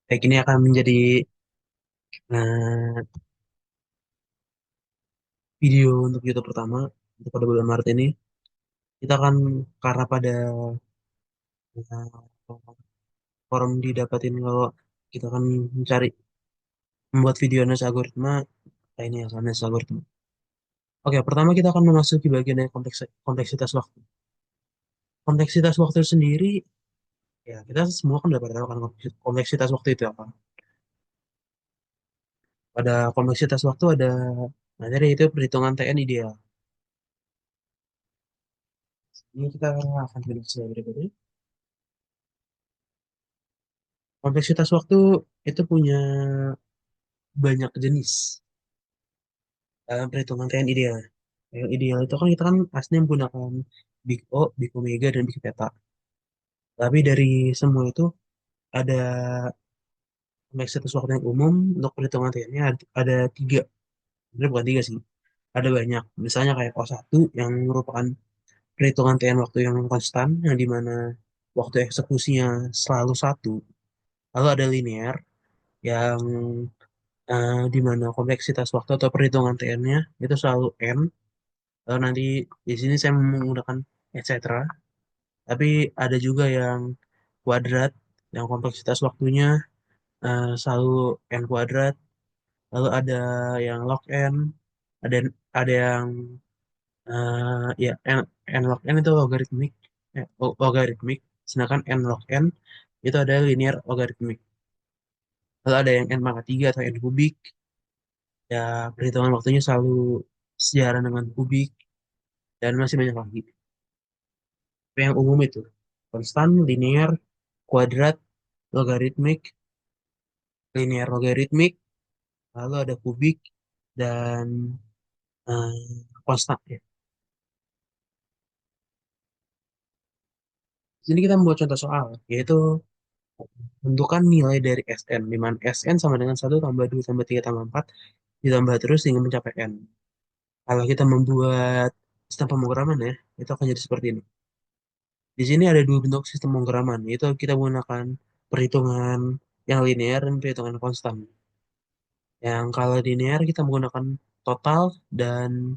Kayak gini akan menjadi eh, video untuk YouTube pertama untuk pada bulan Maret ini. Kita akan karena pada forum didapatin kalau kita akan mencari membuat video analisa algoritma. Nah, ini ya analisa algoritma. Oke, pertama kita akan memasuki bagian yang kompleksitas waktu. Kompleksitas waktu sendiri, ya kita semua kan udah pada tahu kan kompleksitas waktu itu apa. Pada kompleksitas waktu ada materi itu perhitungan TN ideal. Ini kita akan lihat sebagai berikutnya. Kompleksitas waktu itu punya banyak jenis dalam perhitungan TN ideal. Yang ideal itu kan kita kan aslinya menggunakan Big O, Big Omega, dan Big Theta. Tapi dari semua itu ada kompleksitas waktu yang umum untuk perhitungan TN-nya ada tiga. Sebenarnya bukan tiga sih, ada banyak. Misalnya kayak O1 yang merupakan perhitungan TN waktu yang konstan, yang dimana waktu eksekusinya selalu satu. Lalu ada linear yang di mana kompleksitas waktu atau perhitungan TN-nya itu selalu n. Lalu nanti di sini saya menggunakan etc. Tapi ada juga yang kuadrat, yang kompleksitas waktunya selalu n kuadrat. Lalu ada yang log n, ada yang ya n log n itu logaritmik, logaritmik. Sedangkan n log n itu ada linear logaritmik. Lalu ada yang n pangkat 3 atau n kubik. Ya, perhitungan waktunya selalu sejalan dengan kubik, dan masih banyak lagi. Tapi yang umum itu konstan, linear, kuadrat, logaritmik, linear logaritmik, lalu ada kubik, dan konstan ya. Di sini kita membuat contoh soal, yaitu tentukan nilai dari Sn, di mana Sn sama dengan 1 tambah 2 tambah 3 tambah 4 ditambah terus hingga mencapai N. Kalau kita membuat sistem pemrograman ya, itu akan jadi seperti ini. Di sini ada dua bentuk sistem pemrograman, yaitu kita menggunakan perhitungan yang linear dan perhitungan konstan. Yang kalau linear kita menggunakan total dan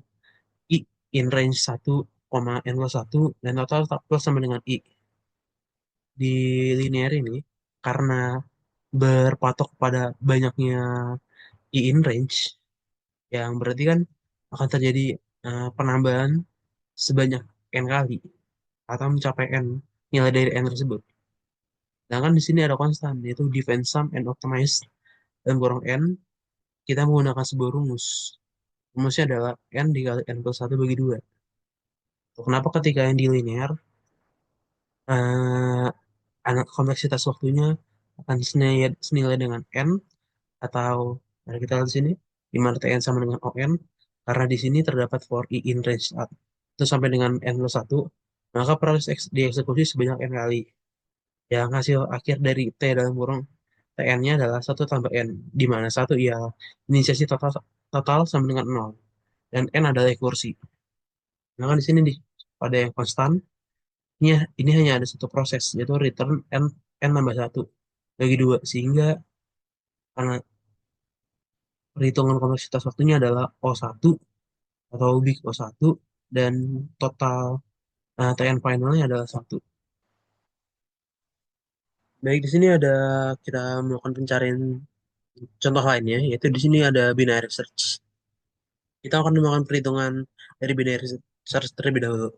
I in range 1, n plus 1, dan total tak plus sama dengan I. Di linear ini, karena berpatok pada banyaknya I in range, yang berarti kan akan terjadi penambahan sebanyak n kali atau mencapai n nilai dari n tersebut. Sedangkan di sini ada konstan, yaitu define sum and optimize dan kurang n. Kita menggunakan sebuah rumus. Rumusnya adalah n dikali n plus 1 bagi 2. Kenapa ketika yang di linear, eh, anak kompleksitas waktunya akan senilai dengan n, atau mari kita lihat di sini, di mana Tn sama dengan On, karena di sini terdapat for i in range itu sampai dengan n plus 1, maka proses dieksekusi sebanyak n kali. Yang hasil akhir dari T dalam kurung Tn-nya adalah 1 tambah n, di mana 1 ialah inisiasi total total sama dengan 0, dan n adalah kursi. Nah kan di sini pada yang konstan, ini hanya ada satu proses, yaitu return n tambah 1 bagi 2, sehingga karena perhitungan kompleksitas waktunya adalah O1 atau big O1, dan total TN finalnya adalah 1. Baik, di sini ada kita melakukan pencarian contoh lainnya, yaitu di sini ada binary search. Kita akan melakukan perhitungan dari binary search terlebih dahulu,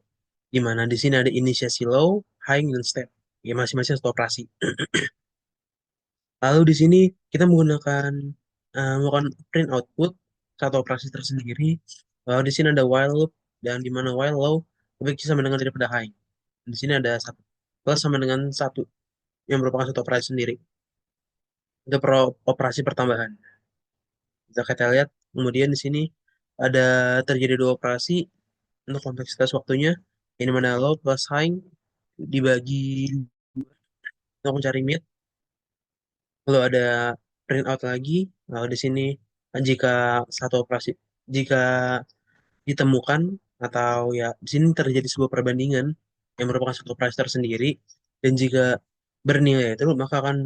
di mana di sini ada inisiasi low, high, dan step. Ya, masing-masing satu operasi. Lalu di sini kita menggunakan melakukan print output satu operasi tersendiri. Lalu di sini ada while loop, dan di mana while low lebih sama dengan daripada high. Di sini ada satu plus sama dengan 1 yang merupakan satu operasi sendiri. Itu operasi pertambahan. Bisa kita lihat kemudian di sini ada terjadi dua operasi untuk kompleksitas waktunya, ini mana low plus high dibagi untuk mencari mid. Lalu ada print out lagi. Lalu di sini jika satu operasi, jika ditemukan, atau ya di sini terjadi sebuah perbandingan yang merupakan satu operasi tersendiri, dan jika bernilai itu, maka akan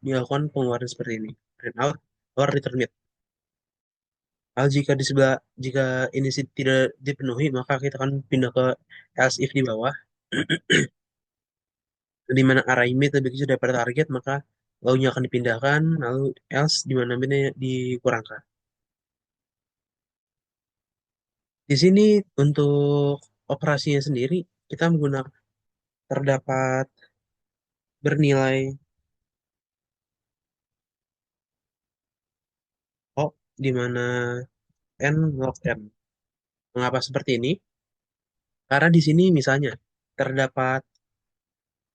dilakukan pengeluaran seperti ini. Print out or return mid. Kalau jika ini tidak dipenuhi, maka kita akan pindah ke else if di bawah, di mana array mid lebih kecil daripada target, maka lalu akan dipindahkan, lalu else di mana midnya dikurangkan. Di sini untuk operasinya sendiri, kita menggunakan terdapat bernilai O di mana n log n. Mengapa seperti ini? Karena di sini misalnya terdapat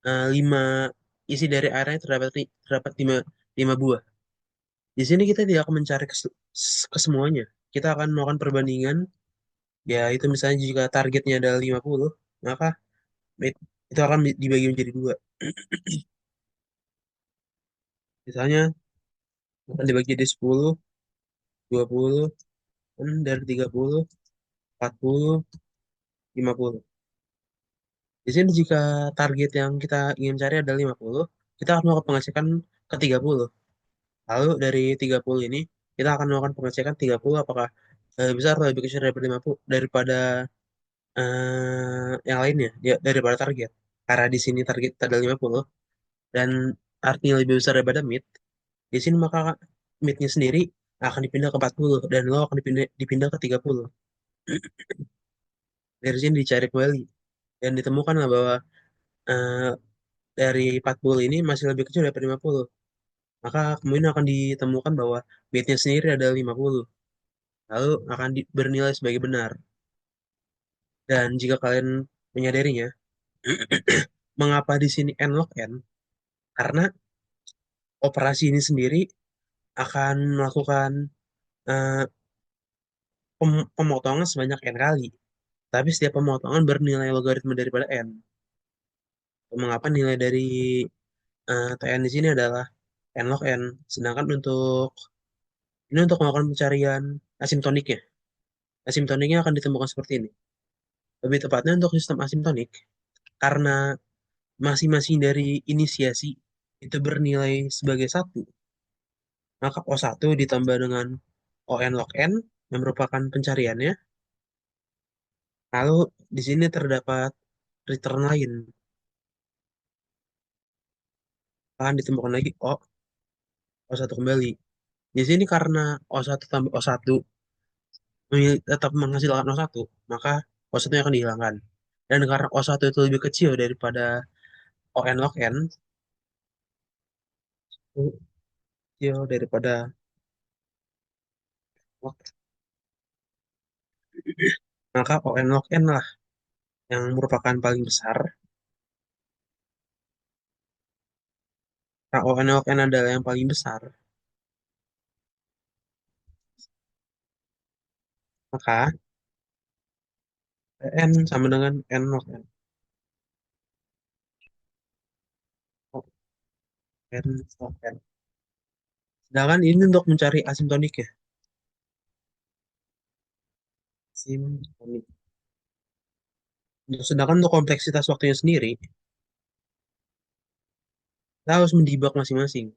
5 isi dari area terdapat 5 buah. Di sini kita tidak akan mencari kesemuanya. Kita akan melakukan perbandingan. Ya itu misalnya jika targetnya adalah 50, maka it- itu akan dibagi menjadi dua. Misalnya akan dibagi jadi 10, 20, dari 30, 40, 50. Di sini jika target yang kita ingin cari adalah 50, kita akan melakukan pengecekan ke 30. Lalu dari 30 ini, kita akan melakukan pengecekan 30 apakah besar atau lebih kecil daripada 50 daripada yang lainnya, ya, daripada target. Karena di sini target kita adalah 50 dan artinya lebih besar daripada mid, di sini maka midnya sendiri akan dipindah ke 40 dan lo akan dipindah ke 30. Dari sini dicari kembali dan ditemukanlah bahwa eh, dari 40 ini masih lebih kecil daripada 50. Maka kemudian akan ditemukan bahwa midnya sendiri adalah 50. Lalu akan bernilai sebagai benar. Dan jika kalian menyadarinya, mengapa di sini n log n? Karena operasi ini sendiri akan melakukan eh, pemotongan sebanyak n kali. Tapi setiap pemotongan bernilai logaritma daripada n. Mengapa nilai dari Tn di sini adalah n log n. Sedangkan untuk melakukan pencarian asimtoniknya. Asimtoniknya akan ditemukan seperti ini. Lebih tepatnya untuk sistem asimtonik, karena masing-masing dari inisiasi itu bernilai sebagai satu, maka O1 ditambah dengan ON log N yang merupakan pencariannya. Lalu di sini terdapat return lain, akan ditemukan lagi O1 kembali. Di sini karena O1 tambah O1 tetap menghasilkan O1, maka O1 akan dihilangkan. Dan karena O1 itu lebih kecil daripada ON log N, kecil daripada log N, maka ON log N lah yang merupakan paling besar. Nah, ON log N adalah yang paling besar, maka N sama dengan N log N. Oh, N log N. Sedangkan ini untuk mencari asimtonik ya. Asimtonik. Sedangkan untuk kompleksitas waktunya sendiri, kita harus mendebug masing-masing.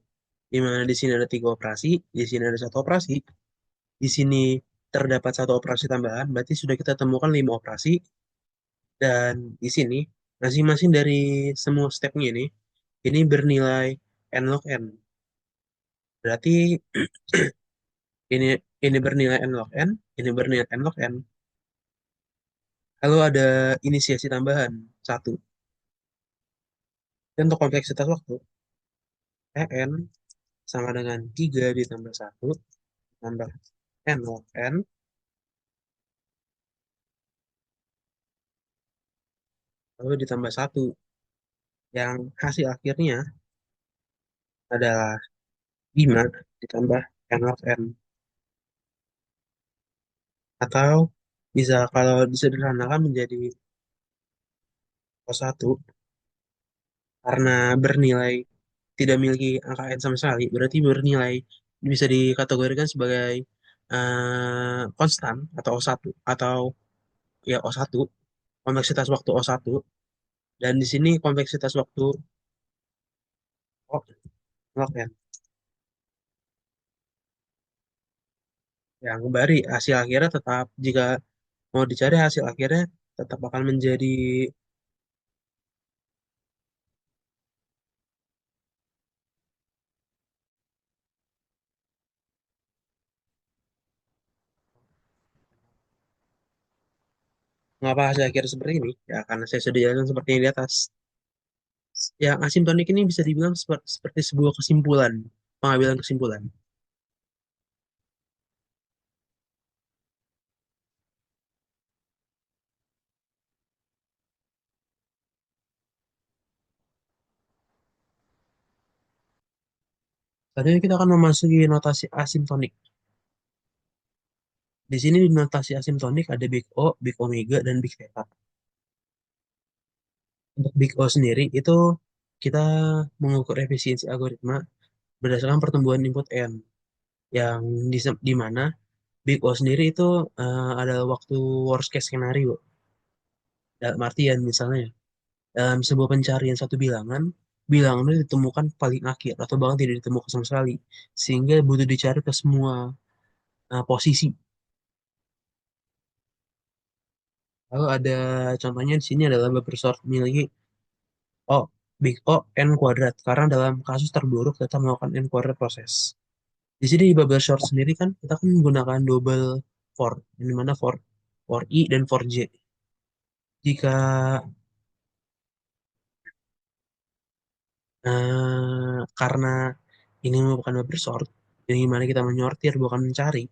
Di mana di sini ada 3 operasi, di sini ada 1 operasi, di sini terdapat 1 operasi tambahan, berarti sudah kita temukan 5 operasi, dan di sini masing-masing dari semua stepnya ini bernilai n log n. Berarti ini ini bernilai n log n, ini bernilai n log n. Lalu ada inisiasi tambahan 1. Dan untuk kompleksitas waktu, n sama dengan 3 ditambah 1 tambah n log n, lalu ditambah 1. Yang hasil akhirnya adalah 5 ditambah n log n. Atau bisa kalau disederhanakan menjadi O1 karena bernilai tidak memiliki angka n sama sekali, berarti bernilai bisa dikategorikan sebagai konstan atau O1 atau ya O1, kompleksitas waktu O1. Dan di sini kompleksitas waktu log n. Yang kembali hasil akhirnya tetap, jika mau dicari hasil akhirnya tetap akan menjadi, mengapa hasil akhir seperti ini? Ya karena saya sudah jelaskan seperti yang di atas. Yang asimtonik ini bisa dibilang seperti sebuah kesimpulan, pengambilan kesimpulan. Tadinya kita akan memasuki notasi asimtonik. Di sini di notasi asimtonik ada big O, big omega, dan big theta. Untuk big O sendiri itu kita mengukur efisiensi algoritma berdasarkan pertumbuhan input n, yang di mana big O sendiri itu adalah waktu worst case scenario. Dalam artian misalnya dalam sebuah pencarian satu bilangan, bilangan itu ditemukan paling akhir atau bahkan tidak ditemukan sama sekali, sehingga butuh dicari ke semua posisi. Lalu ada contohnya di sini adalah bubble sort memiliki O, big O, n kuadrat, karena dalam kasus terburuk kita melakukan n kuadrat proses. Di sini di bubble sort sendiri kan kita kan menggunakan double for, yang dimana for I dan for J. Jika karena ini merupakan bubble sort, yang dimana kita menyortir bukan mencari,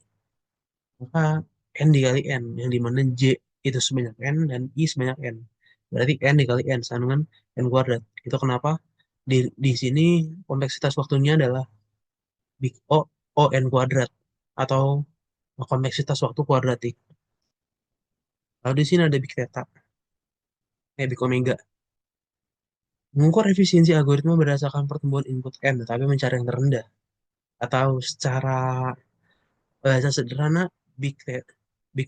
maka n dikali n, yang dimana J itu sebanyak n dan I sebanyak n. Berarti n dikali n sama dengan n kuadrat. Itu kenapa di sini kompleksitas waktunya adalah big O, O n kuadrat, atau kompleksitas waktu kuadratik. Lalu di sini ada big theta, big omega. Mengukur efisiensi algoritma berdasarkan pertumbuhan input n, tetapi mencari yang terendah. Atau secara bahasa sederhana, big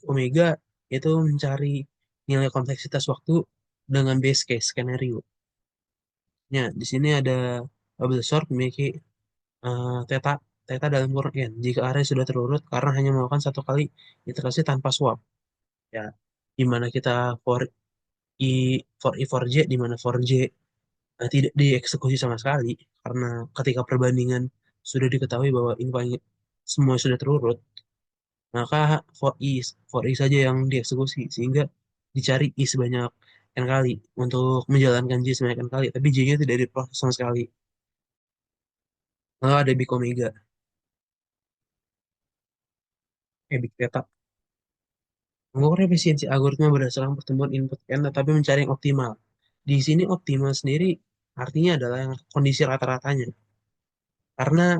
omega itu mencari nilai kompleksitas waktu dengan base case skenario. Ya, di sini ada bubble sort memiliki theta theta dalam kurung n jika array sudah terurut karena hanya melakukan satu kali iterasi tanpa swap. Ya, di mana kita for i for j, di mana for j tidak dieksekusi sama sekali karena ketika perbandingan sudah diketahui bahwa info semua sudah terurut, maka for i saja yang dieksekusi, sehingga dicari i sebanyak n kali untuk menjalankan j sebanyak n kali, tapi j-nya tidak diproses sama sekali. Lalu ada big omega, big theta. Mengukur efisiensi algoritma berdasarkan pertumbuhan input n tetapi mencari yang optimal. Di sini optimal sendiri artinya adalah yang kondisi rata-ratanya. Karena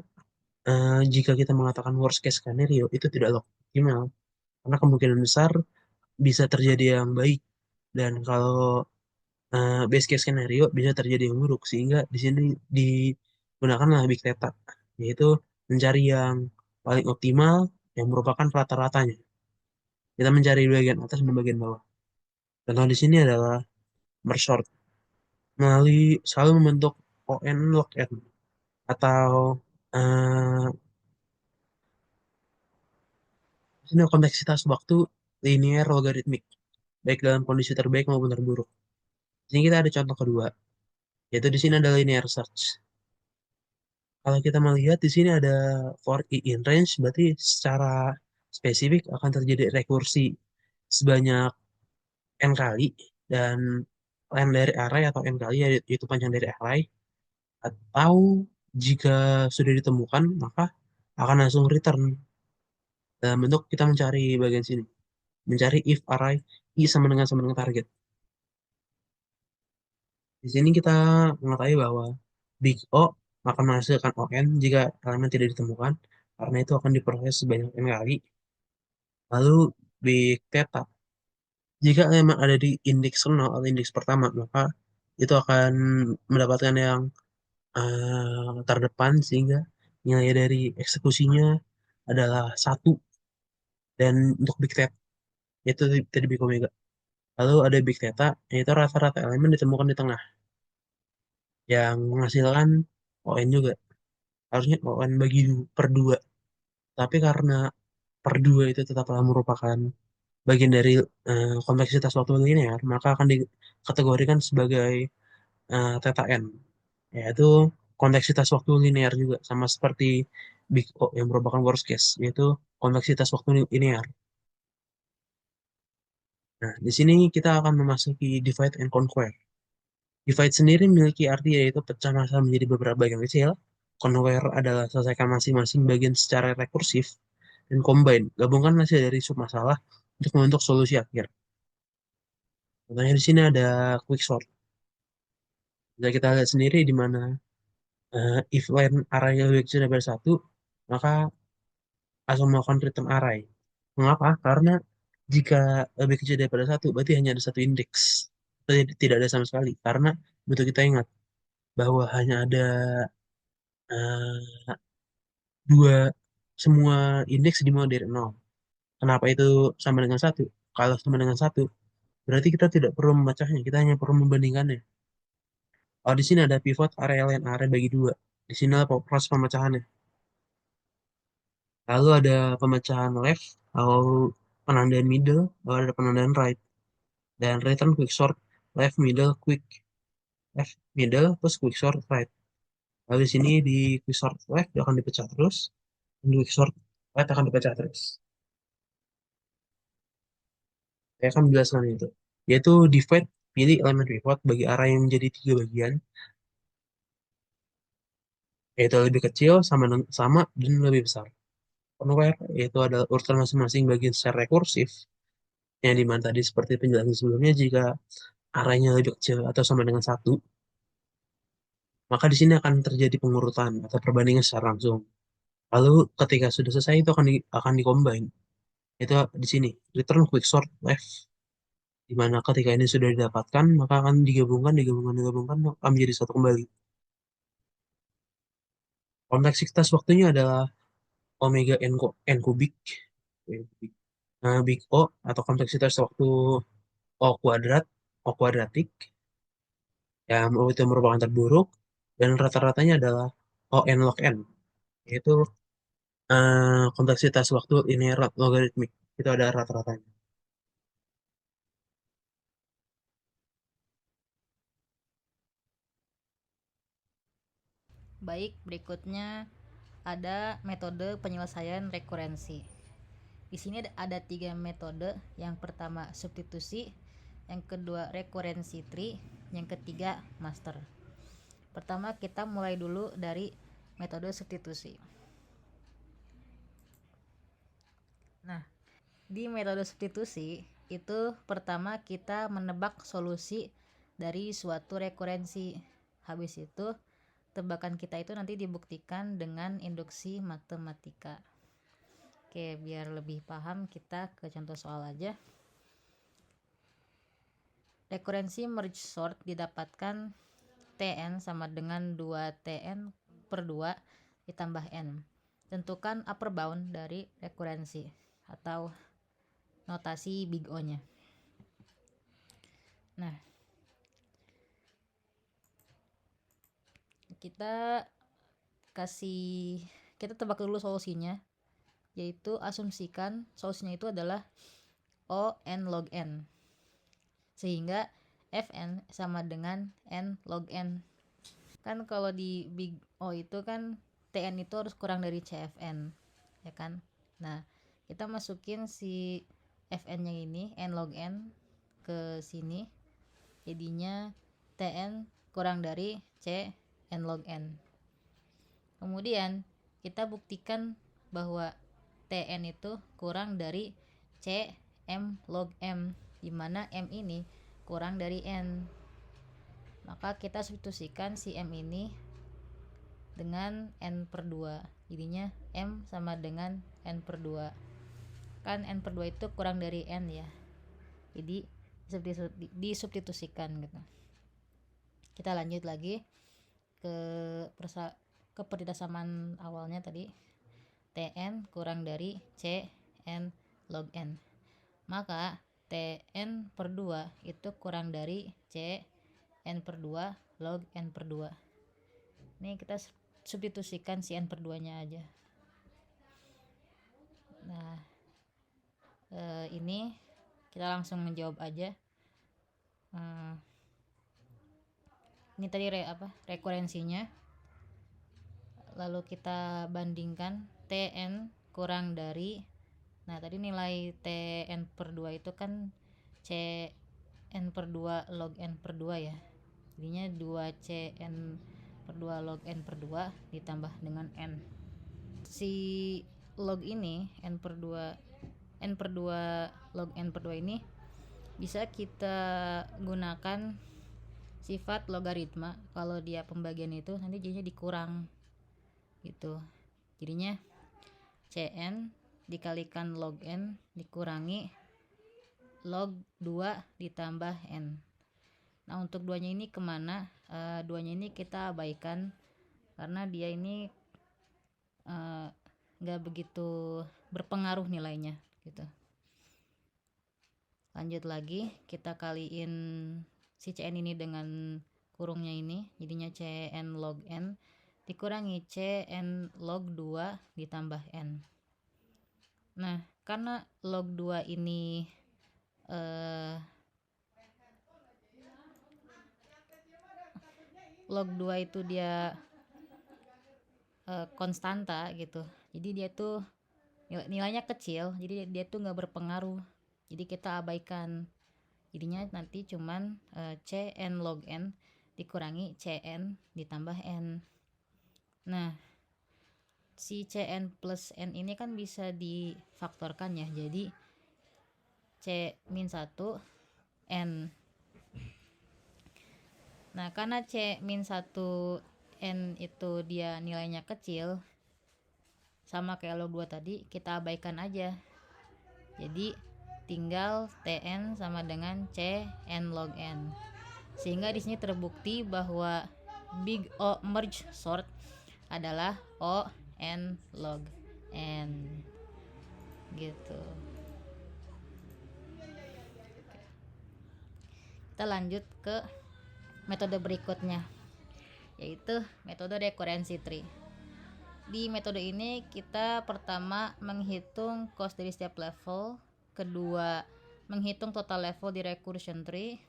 jika kita mengatakan worst case scenario itu tidaklah optimal. Karena kemungkinan besar bisa terjadi yang baik. Dan kalau best case scenario bisa terjadi yang buruk. Sehingga di sini digunakanlah big data. Yaitu mencari yang paling optimal yang merupakan rata-ratanya. Kita mencari bagian atas dan bagian bawah. Contoh di sini adalah merge melalui selalu membentuk ON log n, atau eh ini kompleksitas waktu linear logaritmik baik dalam kondisi terbaik maupun terburuk. Di sini kita ada contoh kedua, yaitu di sini ada linear search. Kalau kita melihat di sini ada for i in range, berarti secara spesifik akan terjadi rekursi sebanyak n kali, dan n dari array atau n kali yaitu panjang dari array, atau jika sudah ditemukan maka akan langsung return dalam bentuk kita mencari bagian sini, mencari if array i sama dengan target. Di sini kita mengetahui bahwa big O akan menghasilkan ON jika elemen tidak ditemukan, karena itu akan diproses sebanyak n kali. Lalu big theta, jika elemen ada di indeks 0 atau indeks pertama, maka itu akan mendapatkan yang terdepan, sehingga nilai dari eksekusinya adalah satu. Dan untuk big theta itu tadi big omega. Lalu ada big theta, yaitu rata-rata elemen ditemukan di tengah yang menghasilkan ON juga. harusnya ON bagi per 2. Tapi karena per 2 itu tetaplah merupakan bagian dari kompleksitas waktu linear, maka akan dikategorikan sebagai theta n, yaitu kompleksitas waktu linear juga, sama seperti Big O yang merupakan worst case, yaitu kompleksitas waktu linear. Nah, di sini kita akan memasuki divide and conquer. Divide sendiri memiliki arti yaitu pecah masalah menjadi beberapa bagian kecil. Conquer adalah selesaikan masing-masing bagian secara rekursif. Dan combine, gabungkan hasil dari submasalah untuk membentuk solusi akhir. Contohnya di sini ada quicksort. Bisa kita lihat sendiri di mana if len arraynya lebih kecil daripada satu, maka langsung melakukan return array. Mengapa? Karena jika lebih kecil daripada satu, berarti hanya ada satu indeks. Berarti tidak ada sama sekali. Karena betul kita ingat bahwa hanya ada eh, dua, semua indeks dimulai dari nol. Kenapa itu sama dengan satu? Kalau sama dengan satu, berarti kita tidak perlu memecahnya, kita hanya perlu membandingkannya. Oh, di sini ada pivot area line area bagi dua. Di sini adalah proses pemecahannya. Lalu ada pemecahan left, atau penandaan middle, lalu ada penandaan right. Dan return quick sort left, middle, quick left, middle, terus quick sort right. Lalu di sini di quick sort left akan dipecah terus, dan di quick sort right akan dipecah terus. Saya akan menjelaskan itu. Yaitu divide, pilih elemen pivot bagi arah yang menjadi tiga bagian, yaitu lebih kecil, sama dan lebih besar. Conware yaitu adalah urutan masing-masing bagian secara rekursif, yang dimana tadi seperti penjelasan sebelumnya, jika arahnya lebih kecil atau sama dengan satu, maka di sini akan terjadi pengurutan atau perbandingan secara langsung. Lalu ketika sudah selesai itu akan dikombine. Itu di sini return quick sort left, di mana ketika ini sudah didapatkan maka akan digabungkan akan menjadi satu kembali. Kompleksitas waktunya adalah omega n kubik. Nah, big O atau kompleksitas waktu O kuadrat, O kuadratik, yang itu merupakan terburuk, dan rata-ratanya adalah O n log n, yaitu kompleksitas waktu ini logaritmik. Itu ada rata-ratanya. Baik, berikutnya ada metode penyelesaian rekurensi. Di sini ada tiga metode. Yang pertama substitusi, yang kedua rekurensi tree, yang ketiga master. Pertama kita mulai dulu dari metode substitusi. Nah, di metode substitusi itu pertama kita menebak solusi dari suatu rekurensi. Habis itu tebakan kita itu nanti dibuktikan dengan induksi matematika. Oke, biar lebih paham kita ke contoh soal aja. Rekurensi merge sort didapatkan Tn sama dengan 2Tn per 2 ditambah N. Tentukan upper bound dari rekurensi atau notasi big O-nya. Nah, kita kasih kita tebak dulu solusinya, yaitu asumsikan solusinya itu adalah O n log n, sehingga Fn sama dengan n log n. Kan kalau di big O itu kan Tn itu harus kurang dari Cfn, ya kan. Nah, kita masukin si Fn nya ini n log n ke sini, jadinya Tn kurang dari C n log n. Kemudian kita buktikan bahwa Tn itu kurang dari C m log m, di mana m ini kurang dari n. Maka kita substitusikan si m ini dengan n per 2, jadinya m sama dengan n per 2. Kan n per 2 itu kurang dari n ya, jadi disubstitusikan gitu. Kita lanjut lagi ke ke perhidasaman awalnya tadi, Tn kurang dari C n log n, maka Tn per 2 itu kurang dari C n per 2 log n per 2. Ini kita substitusikan si n per 2 nya aja. Nah, ini kita langsung menjawab aja. Ini tadi rekurensinya, lalu kita bandingkan Tn kurang dari, nah tadi nilai Tn per 2 itu kan Cn per 2 log n per 2 ya, jadinya 2Cn per 2 log n per 2 ditambah dengan n. Si log ini n per 2 log n per 2 ini bisa kita gunakan sifat logaritma. Kalau dia pembagian itu nanti jadinya dikurang gitu, jadinya Cn dikalikan log n dikurangi log 2 ditambah n. Nah untuk 2 nya ini kemana? 2 nya ini kita abaikan karena dia ini gak begitu berpengaruh nilainya gitu. Lanjut lagi, kita kaliin si Cn ini dengan kurungnya ini, jadinya Cn log n dikurangi Cn log 2 ditambah n. Nah karena log 2 ini log 2 itu dia konstanta gitu, jadi dia tuh nilainya kecil, jadi dia tuh nggak berpengaruh, jadi kita abaikan, jadinya nanti cuman Cn log n dikurangi Cn ditambah n. Nah si Cn plus n ini kan bisa difaktorkan ya, jadi C min 1 n. Nah karena C min 1 n itu dia nilainya kecil, sama kayak log 2 tadi, kita abaikan aja, jadi tinggal Tn sama dengan Cn log n. Sehingga di sini terbukti bahwa big O merge sort adalah O n log n gitu. Kita lanjut ke metode berikutnya, yaitu metode rekurensi tree. Di metode ini kita pertama menghitung cost dari setiap level, kedua menghitung total level di recursion tree,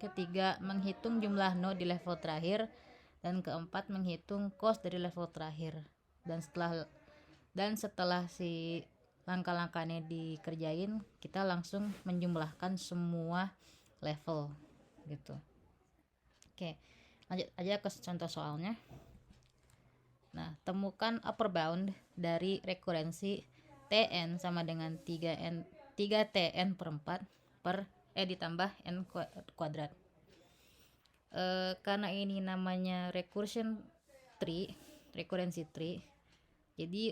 ketiga menghitung jumlah node di level terakhir, dan keempat menghitung cost dari level terakhir. Dan setelah si langkah-langkahnya dikerjain, kita langsung menjumlahkan semua level gitu. Oke, lanjut aja ke contoh soalnya. Nah, temukan upper bound dari rekurensi Tn sama dengan 3Tn per 4 ditambah n kuadrat. Karena ini namanya rekurensi tree, jadi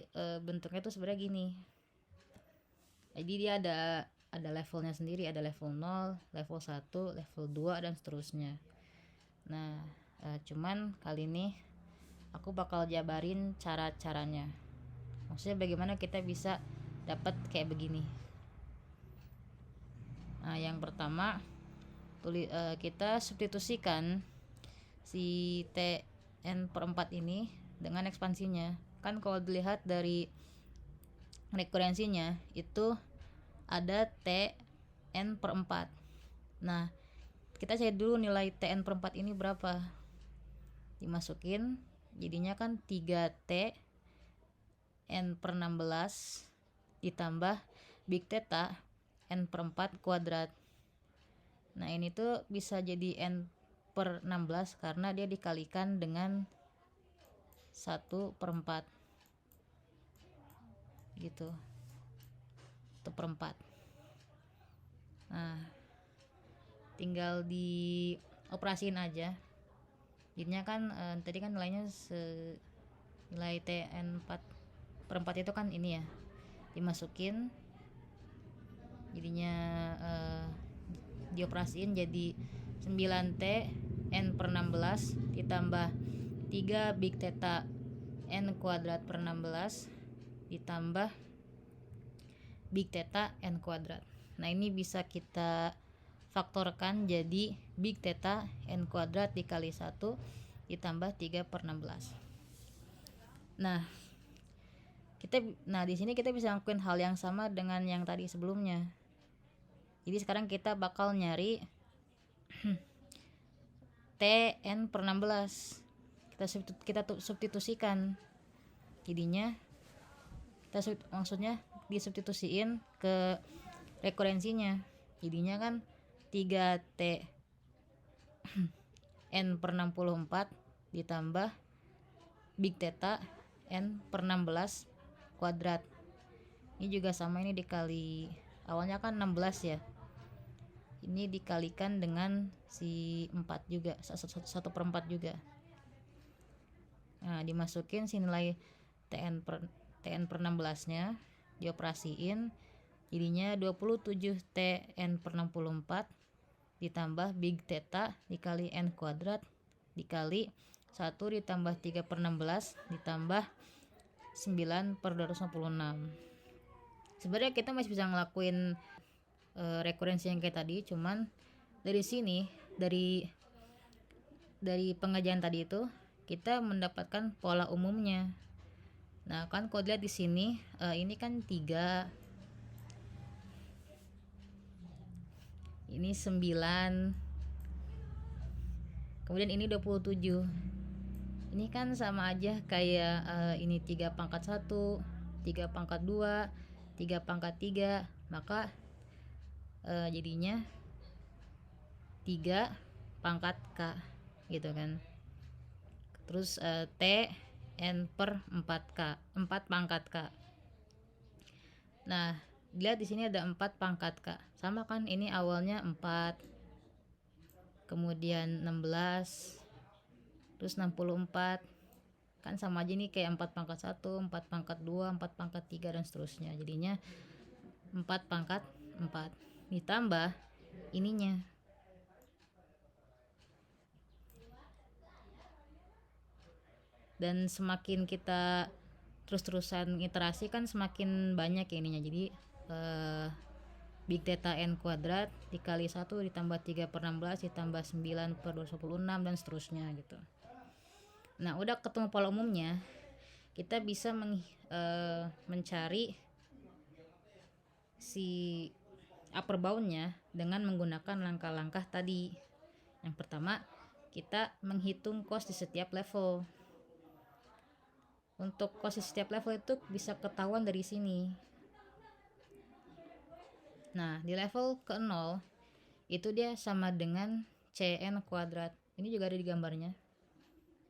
bentuknya tuh sebenarnya gini. Jadi dia ada levelnya sendiri, ada level 0, level 1, level 2 dan seterusnya. Nah, cuman kali ini aku bakal jabarin cara-caranya. Maksudnya bagaimana kita bisa dapat kayak begini. Nah, yang pertama kita substitusikan si Tn per 4 ini dengan ekspansinya. Kan kalau dilihat dari rekurensinya itu ada Tn per 4. Nah, kita cari dulu nilai Tn per 4 ini berapa. Dimasukin, jadinya kan 3T n per 16 ditambah big theta n per 4 kuadrat. Nah ini tuh bisa jadi n per 16 karena dia dikalikan dengan 1 per 4 gitu, 1 per 4. Nah tinggal dioperasiin aja, jadinya kan tadi kan nilainya nilai Tn 4 per 4 itu kan ini ya, dimasukin, jadinya dioperasiin jadi 9T n per 16 ditambah 3 big theta n kuadrat per 16 ditambah big theta n kuadrat. Nah ini bisa kita faktorkan jadi big theta n kuadrat dikali 1 ditambah 3 per 16. Nah, di sini kita bisa ngelakuin hal yang sama dengan yang tadi sebelumnya. Jadi sekarang kita bakal nyari Tn per 16. Kita substitusikan. Jadinya maksudnya disubstitusiin ke rekurensinya. Jadinya kan 3T n per 64 ditambah big theta n per 16 kuadrat. Ini juga sama, ini dikali, awalnya kan 16 ya, ini dikalikan dengan si 4 juga, 1/4 juga. Nah, dimasukin si nilai Tn per 16 nya, dioperasiin, jadinya 27 Tn per 64 ditambah big theta dikali n kuadrat dikali 1 ditambah 3 per 16 ditambah 9 per 256. Sebenarnya kita masih bisa ngelakuin rekurensi yang kayak tadi, cuman dari sini, dari pengerjaan tadi itu kita mendapatkan pola umumnya. Nah, kan kalau dilihat di sini, ini kan 3, ini 9, kemudian ini 27. Ini kan sama aja kayak ini 3 pangkat 1, 3 pangkat 2, 3 pangkat 3, maka jadinya 3 pangkat K gitu kan. Terus T n per 4K, 4 pangkat K. Nah, lihat di sini ada 4 pangkat K. Sama kan, ini awalnya 4, kemudian 16, terus 64. Kan sama aja nih kayak 4 pangkat 1, 4 pangkat 2, 4 pangkat 3 dan seterusnya. Jadinya 4 pangkat 4 ditambah ininya. Dan semakin kita terus-terusan iterasi kan semakin banyak ya ininya. Jadi big theta n kuadrat dikali 1 ditambah 3 per 16 ditambah 9 per 256 dan seterusnya gitu. Nah, udah ketemu pola umumnya, kita bisa mencari si upper boundnya dengan menggunakan langkah-langkah tadi. Yang pertama, kita menghitung cost di setiap level. Untuk cost di setiap level itu bisa ketahuan dari sini. Nah, di level ke-0 itu dia sama dengan Cn kuadrat. Ini juga ada di gambarnya.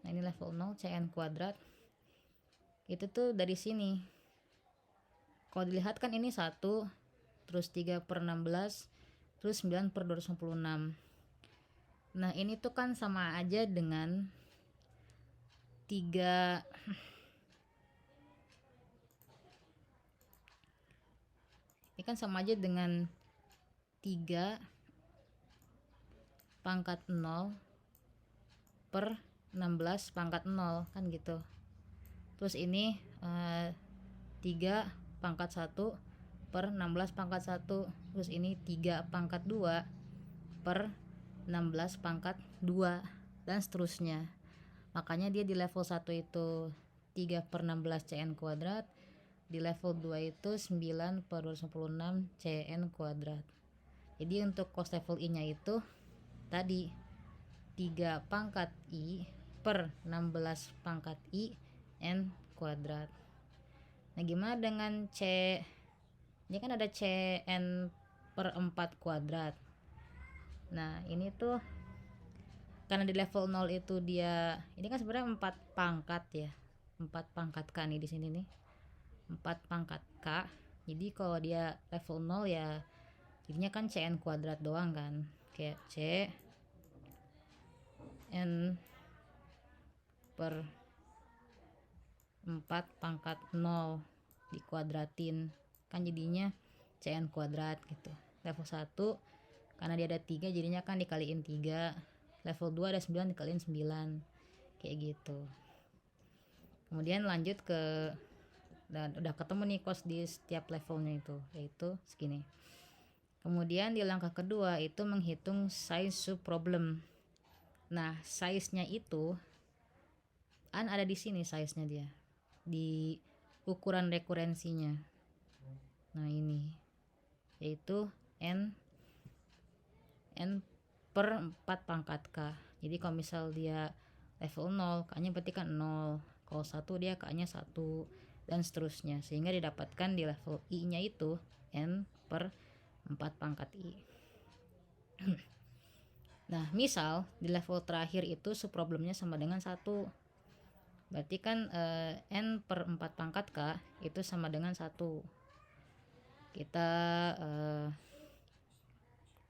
Nah, ini level 0 Cn kuadrat. Itu tuh dari sini. Kalau dilihat kan ini 1, terus 3 per 16, terus 9 per 256. Nah, ini tuh kan sama aja dengan 3, ini kan sama aja dengan 3 pangkat 0 per 16 pangkat 0 kan gitu. Terus ini 3 pangkat 1 per 16 pangkat 1. Terus ini 3 pangkat 2 per 16 pangkat 2 dan seterusnya. Makanya dia di level 1 itu 3 per 16 Cn kuadrat, di level 2 itu 9 per 256 Cn kuadrat. Jadi untuk cost level I nya itu tadi 3 pangkat I per 16 pangkat I N kuadrat. Nah, gimana dengan C? Ini kan ada Cn per 4 kuadrat. Nah, ini tuh karena di level 0 itu dia, ini kan sebenarnya 4 pangkat ya. 4 pangkat K nih di sini nih. 4 pangkat K. Jadi kalau dia level 0 ya jadinya kan Cn kuadrat doang kan. Kayak C n per 4 pangkat 0 dikuadratin kan jadinya Cn kuadrat gitu. Level 1 karena dia ada 3 jadinya kan dikaliin 3. Level 2 ada 9 dikaliin 9 kayak gitu. Kemudian lanjut ke, dan udah ketemu nih cost di setiap levelnya itu, yaitu segini. Kemudian di langkah kedua itu menghitung size subproblem. Nah, size nya itu kan ada di sini, size nya dia. di ukuran rekurensinya. Nah ini yaitu n per 4 pangkat k. Jadi kalau misal dia level 0, k-nya berarti kan 0. Kalau 1 dia k-nya 1 dan seterusnya, sehingga didapatkan di level i-nya itu n per 4 pangkat i. Nah, misal di level terakhir itu subproblemnya sama dengan 1. Berarti kan n per 4 pangkat k itu sama dengan 1. Kita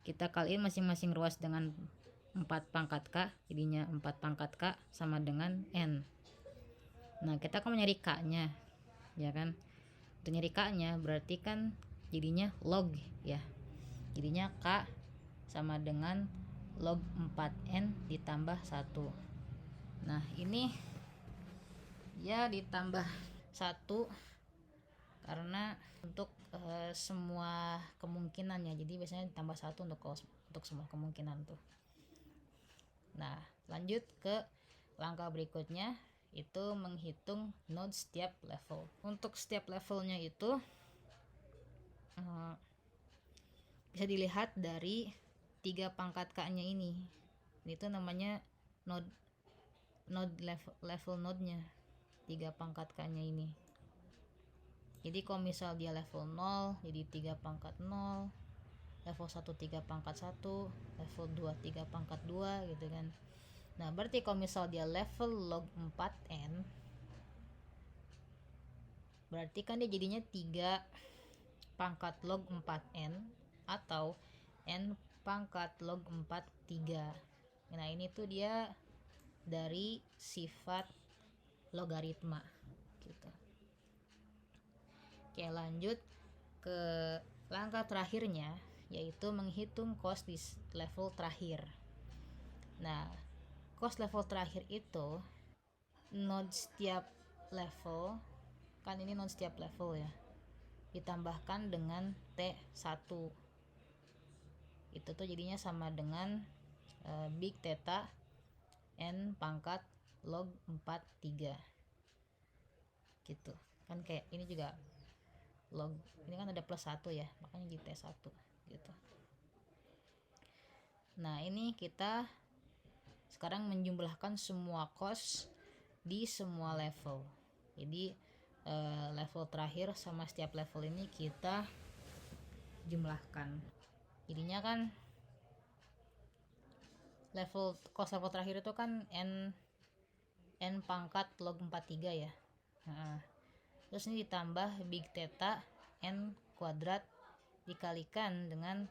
kita kaliin masing-masing ruas dengan 4 pangkat k, jadinya 4 pangkat k sama dengan n. Nah, kita akan mencari k-nya, ya kan? Untuk nyari k-nya berarti kan jadinya log ya. Jadinya k sama dengan log 4n ditambah 1. Nah, ini ya ditambah 1 karena untuk semua kemungkinannya. Jadi biasanya ditambah 1 untuk semua kemungkinan tuh. Nah, lanjut ke langkah berikutnya, itu menghitung node setiap level. Untuk setiap levelnya itu bisa dilihat dari 3 pangkat k-nya ini. Itu namanya node level node-nya. 3 pangkat k-nya ini. Jadi kalau misal dia level 0, jadi 3 pangkat 0, level 1 3 pangkat 1, level 2 3 pangkat 2 gitu kan. Nah, berarti kalau misal dia level log 4n, berarti kan dia jadinya 3 pangkat log 4n atau n pangkat log 4 3. Nah, ini tuh dia dari sifat logaritma gitu. Oke, lanjut ke langkah terakhirnya, yaitu menghitung cost di level terakhir. Nah, cost level terakhir itu node setiap level, kan ini node setiap level ya, ditambahkan dengan T1. Itu tuh jadinya sama dengan big theta n pangkat log 4 3 gitu. Kan kayak ini juga log, ini kan ada plus 1 ya, makanya jadi T1 gitu. Nah, ini kita sekarang menjumlahkan semua cost di semua level. Jadi level terakhir sama setiap level ini kita jumlahkan. Jadinya kan cost level terakhir itu kan n pangkat log 43 ya. Nah, terus ini ditambah big theta n kuadrat dikalikan dengan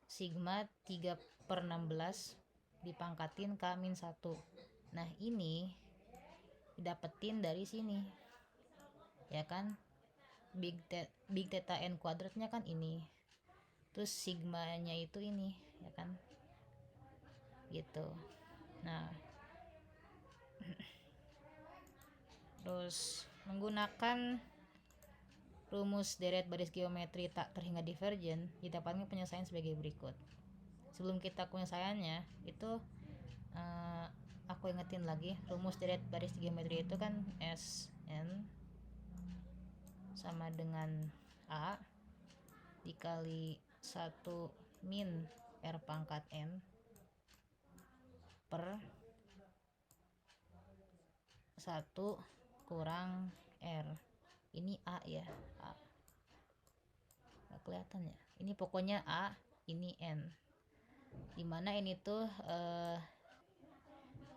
sigma 3/16 dipangkatin k min 1. Nah, ini didapetin dari sini ya kan, big theta n kuadratnya kan ini, terus sigmanya itu ini ya kan gitu. Nah, terus menggunakan rumus deret baris geometri tak terhingga divergen didapatkan penyelesaian sebagai berikut. Sebelum kita penyelesaiannya itu aku ingetin lagi, rumus deret baris geometri itu kan Sn sama dengan A dikali 1 min R pangkat N per 1 kurang R. Ini A ya, A. Nggak kelihatan ya. Ini pokoknya A, ini N. Dimana ini tuh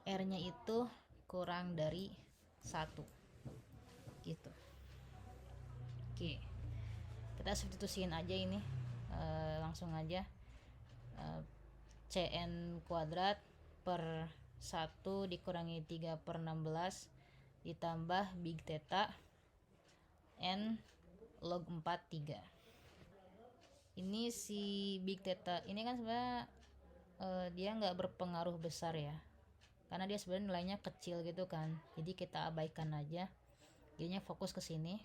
R-nya itu kurang dari 1 gitu. Oke, kita substitusiin aja ini, langsung aja. Cn kuadrat per 1 dikurangi 3/16 ditambah big theta n log 4 3. Ini si big theta ini kan sebenarnya dia nggak berpengaruh besar ya, karena dia sebenarnya nilainya kecil gitu kan, jadi kita abaikan aja, jadinya fokus ke sini.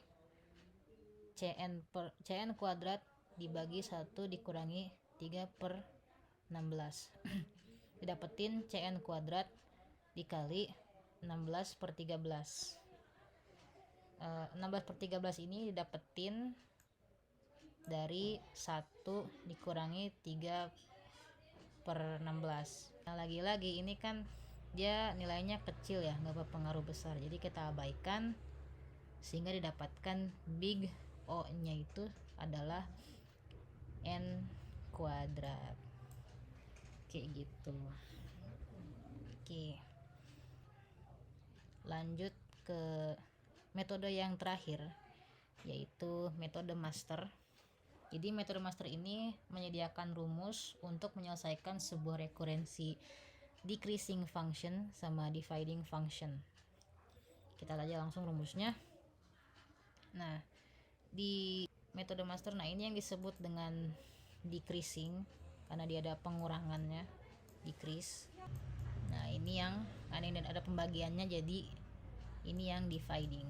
Cn kuadrat dibagi 1 dikurangi 3/16 didapetin Cn kuadrat dikali 16/13. 16/13 ini didapetin dari 1 dikurangi 3/16. Nah, lagi-lagi ini kan dia nilainya kecil ya, nggak berpengaruh besar, jadi kita abaikan sehingga didapatkan big O nya itu adalah n kuadrat, kayak gitu. Oke, lanjut ke metode yang terakhir, yaitu metode master. Jadi metode master ini menyediakan rumus untuk menyelesaikan sebuah rekurensi decreasing function sama dividing function. Kita aja langsung rumusnya. Nah, di metode master, nah ini yang disebut dengan decreasing karena dia ada pengurangannya, decrease. Nah, ini yang ada pembagiannya, jadi ini yang dividing.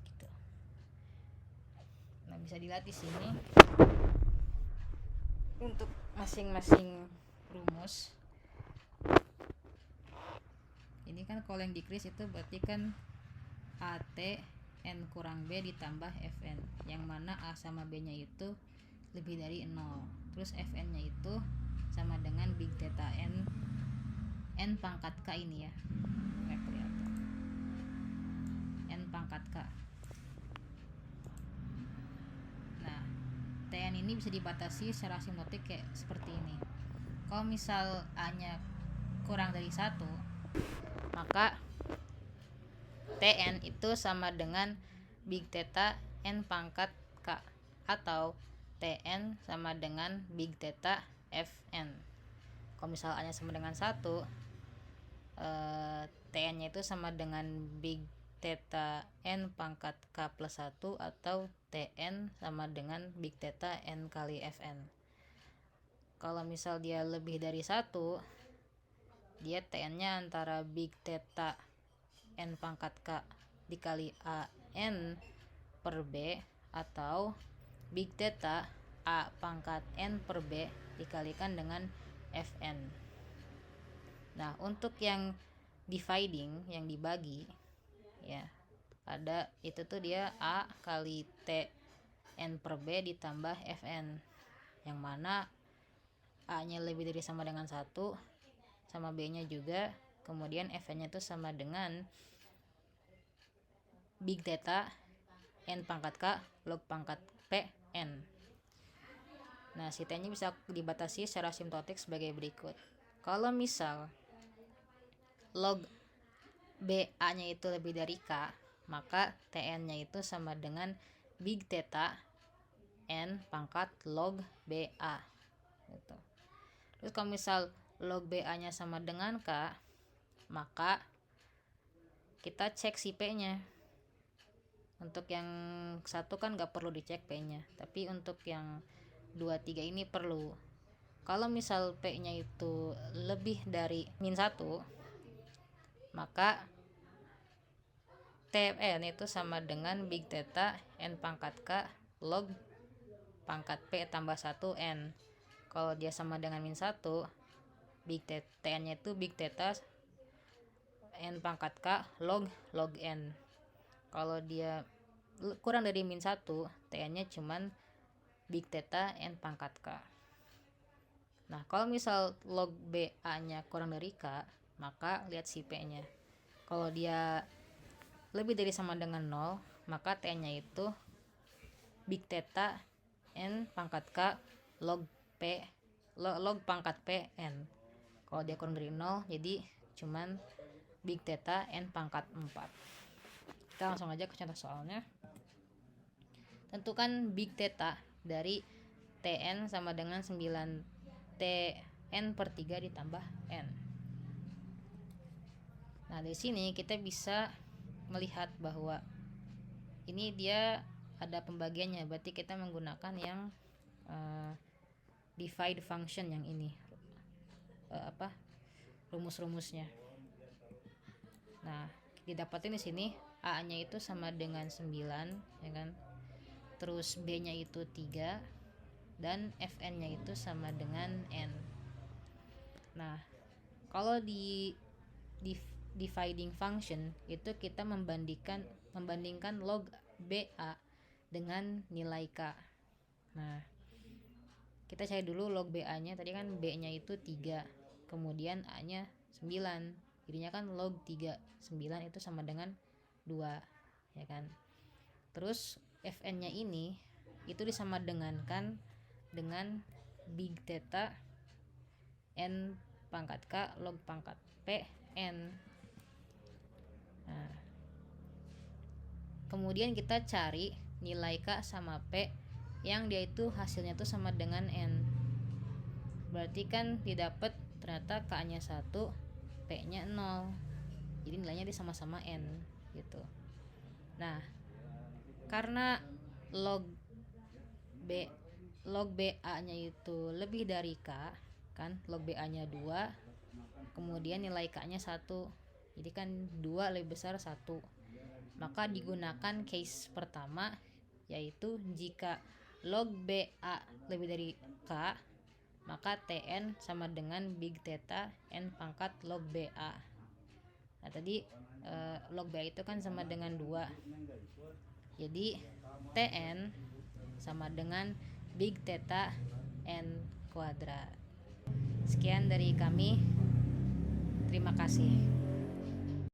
Gitu. Nah, bisa dilihat di sini untuk masing-masing rumus. Ini kan kalau yang decrease itu berarti kan AT N kurang B ditambah Fn, yang mana A sama B nya itu lebih dari 0. Terus Fn nya itu sama dengan big theta N pangkat K ini ya, nggak kelihatan, N pangkat K. Nah, Tn ini bisa dibatasi secara asimtotik kayak seperti ini. Kalau misal A nya kurang dari 1, maka Tn itu sama dengan big theta N pangkat K, atau Tn sama dengan big theta Fn. Kalau misal A nya sama dengan 1, Tn nya itu sama dengan big theta N pangkat K plus 1, atau Tn sama dengan big theta N kali Fn. Kalau misal dia lebih dari 1, dia Tn nya antara big theta N pangkat K dikali A N per B, atau big theta A pangkat N per B dikalikan dengan Fn. Nah, untuk yang dividing, yang dibagi ya, ada itu tuh dia A kali T N per B ditambah Fn, yang mana A nya lebih dari sama dengan 1, sama B nya juga, kemudian Fn nya itu sama dengan big theta N pangkat K log pangkat P N. Nah, si T nya bisa dibatasi secara asimtotik sebagai berikut. Kalau misal log BA nya itu lebih dari K, maka Tn nya itu sama dengan big theta N pangkat log BA gitu. Terus kalau misal log BA nya sama dengan K, maka kita cek si P nya. Untuk yang 1 kan gak perlu dicek P nya, tapi untuk yang 2, 3 ini perlu. Kalau misal P nya itu lebih dari min 1, maka Tn itu sama dengan big theta N pangkat K log pangkat P tambah 1 N. Kalau dia sama dengan min 1, big theta, Tn nya itu big theta N pangkat K log N. Kalau dia kurang dari min 1, Tn nya cuman big theta N pangkat K. Nah, kalau misal log BA nya kurang dari K, maka lihat si P nya. Kalau dia lebih dari sama dengan 0, maka Tn nya itu big theta N pangkat K log P log pangkat P N. Kalau dia kurang dari 0, jadi cuman big theta N pangkat 4. Kita langsung aja ke contoh soalnya. Tentukan big theta dari Tn sama dengan 9 Tn per 3 ditambah N. Nah, dari sini kita bisa melihat bahwa ini dia ada pembagiannya, berarti kita menggunakan yang divide function yang ini, rumus-rumusnya. Nah, didapatin di sini A nya itu sama dengan 9 ya kan, terus B nya itu 3, dan Fn nya itu sama dengan N. Nah, kalau di dividing function itu kita membandingkan log BA dengan nilai K. Nah, kita cari dulu log BA-nya. Tadi kan B-nya itu 3, kemudian A-nya 9. Jadinya kan log 3, 9 itu sama dengan 2, ya kan? Terus Fn-nya ini itu disamadengankan dengan big theta n pangkat K log pangkat P n. Nah, kemudian kita cari nilai K sama P yang dia itu hasilnya tuh sama dengan N. Berarti kan didapat ternyata K-nya 1, P-nya 0. Jadi nilainya dia sama-sama N gitu. Nah, karena log BA-nya itu lebih dari K, kan log BA-nya 2, kemudian nilai K-nya 1. Jadi kan 2 lebih besar 1. Maka digunakan case pertama, yaitu jika log BA lebih dari K, maka Tn sama dengan big theta n pangkat log BA. Nah, tadi log BA itu kan sama dengan 2. Jadi Tn sama dengan big theta n kuadrat. Sekian dari kami. Terima kasih.